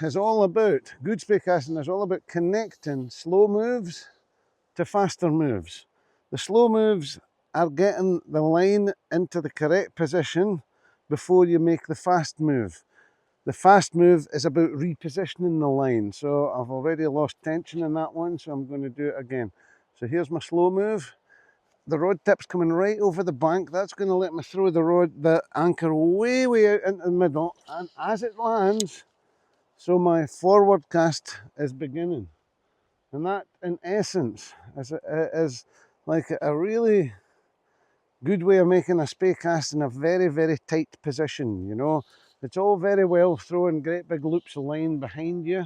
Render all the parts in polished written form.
is all about, good spey casting is all about connecting slow moves to faster moves. The slow moves are getting the line into the correct position before you make the fast move. The fast move is about repositioning the line. So I've already lost tension in that one, so I'm going to do it again. So here's my slow move. The rod tip's coming right over the bank. That's going to let me throw the anchor way out into the middle. And as it lands, so my forward cast is beginning. And that, in essence, is like a really good way of making a spey cast in a very, very tight position, you know. It's all very well throwing great big loops of line behind you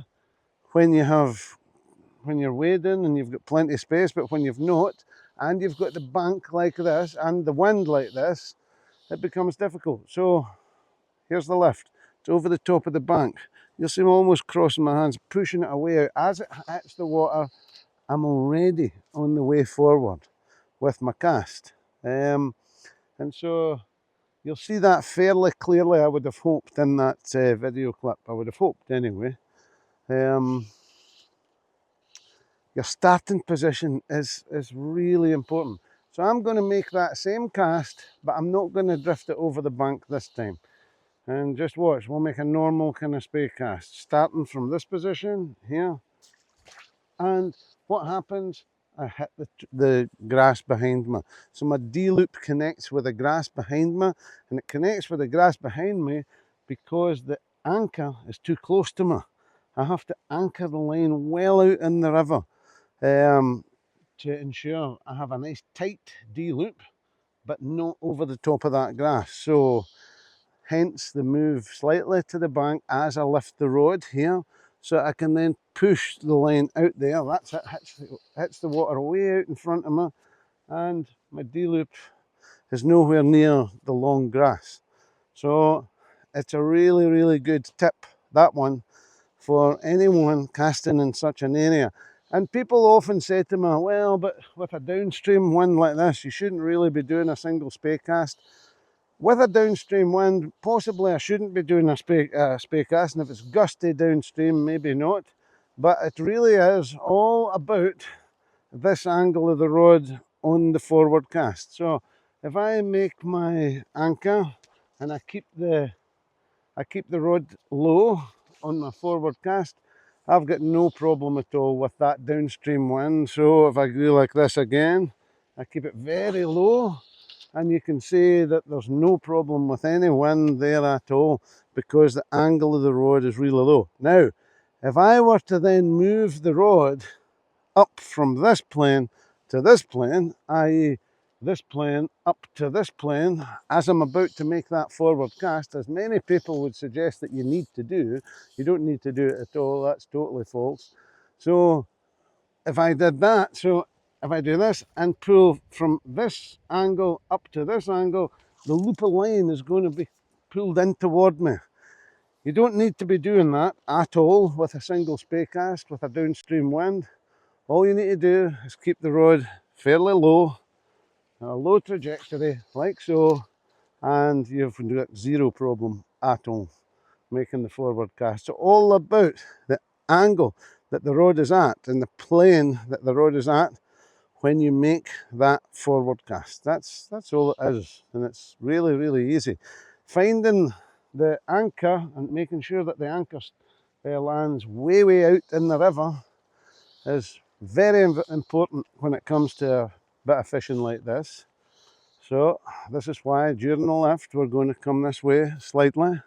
when you're wading and you've got plenty of space, but when you've not, and you've got the bank like this and the wind like this, it becomes difficult. So here's the lift. It's over the top of the bank. You'll see me almost crossing my hands, pushing it away. As it hits the water, I'm already on the way forward with my cast. And so you'll see that fairly clearly, I would have hoped, in that video clip. I would have hoped anyway. Your starting position is really important. So I'm going to make that same cast, but I'm not going to drift it over the bank this time. And just watch, we'll make a normal kind of spey cast, starting from this position here. And what happens? I hit the grass behind me. So my D-loop connects with the grass behind me, and it connects with the grass behind me because the anchor is too close to me. I have to anchor the line well out in the river to ensure I have a nice tight D-loop, but not over the top of that grass. So hence the move slightly to the bank as I lift the rod here, so I can then push the line out there. That's it, hits the water way out in front of me, and my D-loop is nowhere near the long grass. So it's a really, really good tip, that one, for anyone casting in such an area. And people often say to me, well, but with a downstream wind like this, you shouldn't really be doing a single spey cast. With a downstream wind, possibly I shouldn't be doing a spey cast, and if it's gusty downstream, maybe not. But it really is all about this angle of the rod on the forward cast. So if I make my anchor and I keep the rod low on my forward cast, I've got no problem at all with that downstream wind. So if I go like this again, I keep it very low, and you can see that there's no problem with any wind there at all because the angle of the rod is really low. Now, if I were to then move the rod up from this plane to this plane, i.e. this plane up to this plane, as I'm about to make that forward cast, as many people would suggest that you need to do, you don't need to do it at all. That's totally false. So if I did that, so if I do this and pull from this angle up to this angle, the loop of line is going to be pulled in toward me. You don't need to be doing that at all with a single spey cast with a downstream wind. All you need to do is keep the rod fairly low, a low trajectory like so, and you've got zero problem at all making the forward cast. So all about the angle that the rod is at and the plane that the rod is at when you make that forward cast. That's all it is, and it's really, really easy. Finding the anchor and making sure that the anchor lands way out in the river is very important when it comes to a bit of fishing like this. So this is why during the lift we're going to come this way slightly,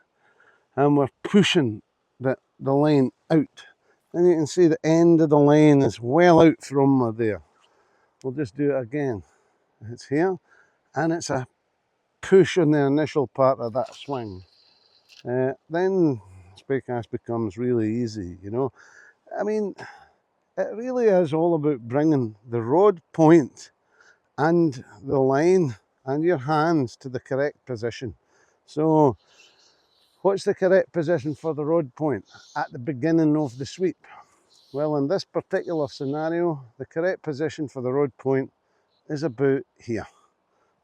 and we're pushing the line out. And you can see the end of the line is well out from there. We'll just do it again. It's here, and it's a push on the initial part of that swing. Then spey cast becomes really easy, you know. I mean, it really is all about bringing the rod point and the line and your hands to the correct position. So what's the correct position for the rod point? At the beginning of the sweep. Well, in this particular scenario, the correct position for the rod point is about here,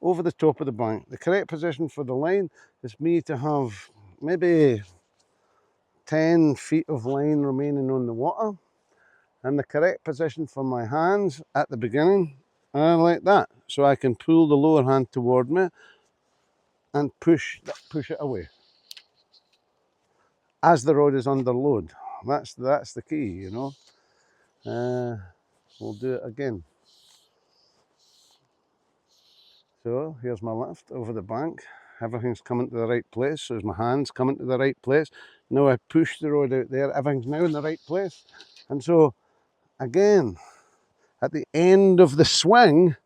over the top of the bank. The correct position for the line is me to have maybe 10 feet of line remaining on the water, and the correct position for my hands at the beginning are like that, so I can pull the lower hand toward me and push it away as the rod is under load. That's the key, you know. We'll do it again. So here's my lift over the bank. Everything's coming to the right place, so as my hands coming to the right place. Now I push the rod out there, everything's now in the right place. And so again, at the end of the swing,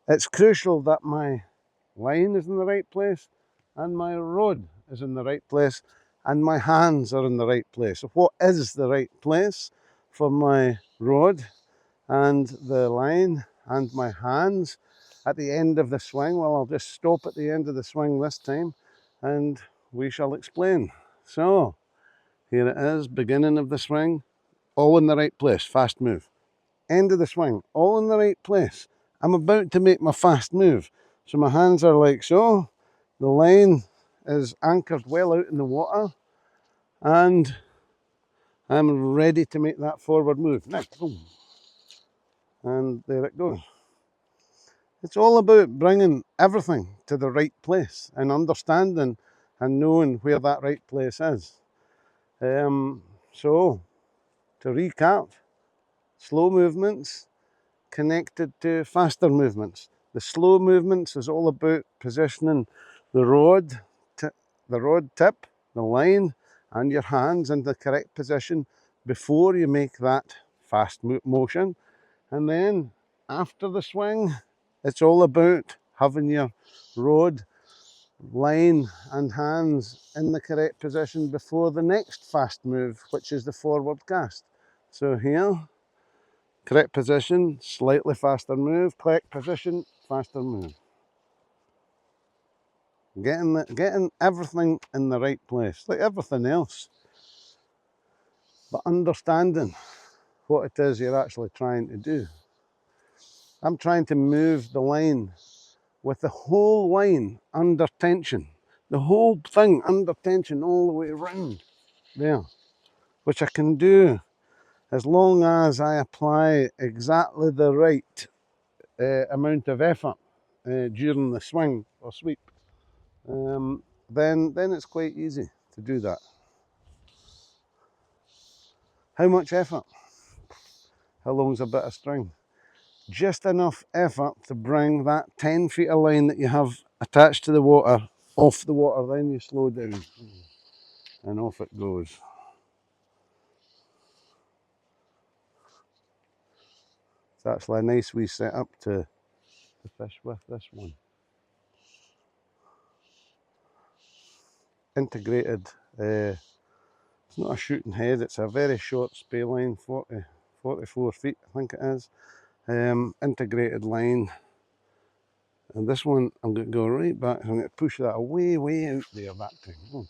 it's crucial that my line is in the right place and my rod is in the right place and my hands are in the right place. So what is the right place for my rod and the line and my hands at the end of the swing? Well, I'll just stop at the end of the swing this time and we shall explain. So here it is, beginning of the swing, all in the right place, fast move. End of the swing, all in the right place. I'm about to make my fast move. So my hands are like so, the line is anchored well out in the water, and I'm ready to make that forward move. Now, boom. And there it goes. It's all about bringing everything to the right place and understanding and knowing where that right place is. So, to recap, slow movements connected to faster movements. The slow movements is all about positioning the rod tip, the line, and your hands in the correct position before you make that fast motion. And then after the swing, it's all about having your rod, line, and hands in the correct position before the next fast move, which is the forward cast. So here, correct position, slightly faster move, correct position, faster move. Getting everything in the right place, like everything else. But understanding what it is you're actually trying to do. I'm trying to move the line with the whole line under tension. The whole thing under tension all the way around there. Which I can do as long as I apply exactly the right amount of effort during the swing or sweep. Then it's quite easy to do that. How much effort? How long's a bit of string? Just enough effort to bring that 10 feet of line that you have attached to the water off the water, then you slow down and off it goes. It's actually a nice wee setup to fish with, this one. Integrated, it's not a shooting head, it's a very short spey line, 44 feet I think it is. Integrated line, and this one I'm going to go right back, I'm going to push that way out there that time.